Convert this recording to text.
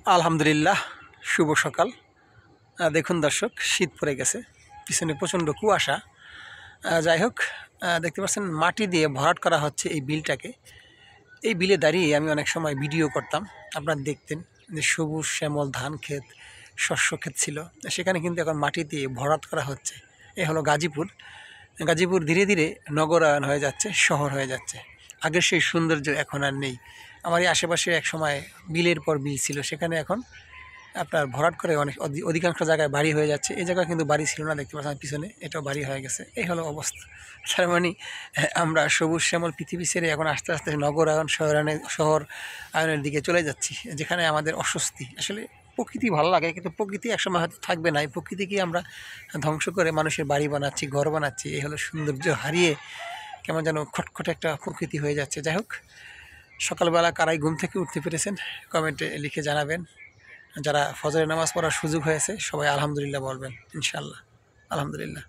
আলহামদুলিল্লাহ, শুভ সকাল। দেখুন দর্শক, শীত পড়ে গেছে, পিছনে প্রচণ্ড কুয়াশা। যাই হোক, দেখতে পাচ্ছেন মাটি দিয়ে ভরাট করা হচ্ছে এই বিলটাকে। এই বিলে দাঁড়িয়ে আমি অনেক সময় ভিডিও করতাম, আপনারা দেখতেন যে সবুজ শ্যামল ধান ক্ষেত, শস্য ক্ষেত ছিল, সেখানে কিন্তু এখন মাটি দিয়ে ভরাট করা হচ্ছে। এ হলো গাজীপুর। গাজীপুর ধীরে ধীরে নগরায়ন হয়ে যাচ্ছে, শহর হয়ে যাচ্ছে। আগের সেই সৌন্দর্য এখন আর নেই। আমার এই আশেপাশে এক সময় বিলের পর বিল ছিল, সেখানে এখন আপনার ভরাট করে অনেক অধিকাংশ জায়গায় বাড়ি হয়ে যাচ্ছে। এই জায়গায় কিন্তু বাড়ি ছিল না, দেখতে পাচ্ছেন পিছনে এটাও বাড়ি হয়ে গেছে। এই হলো অবস্থা। তার মানে আমরা সবুজ শ্যামল পৃথিবী ছেড়ে এখন আস্তে আস্তে নগরায়ন শহর আয়নের দিকে চলে যাচ্ছি, যেখানে আমাদের অস্বস্তি। আসলে প্রকৃতি ভালো লাগে, কিন্তু প্রকৃতি একসময় হয়তো থাকবে না। এই প্রকৃতিকে আমরা ধ্বংস করে মানুষের বাড়ি বানাচ্ছি, ঘর বানাচ্ছি। এই হলো সৌন্দর্য হারিয়ে কেমন যেন খটখটে একটা প্রকৃতি হয়ে যাচ্ছে। যাই হোক, সকালবেলা কারাই ঘুম থেকে উঠতে পেরেছেন কমেন্টে লিখে জানাবেন। যারা ফজরের নামাজ পড়ার সুযোগ হয়েছে সবাই আলহামদুলিল্লাহ বলবেন, ইনশাআল্লাহ। আলহামদুলিল্লাহ।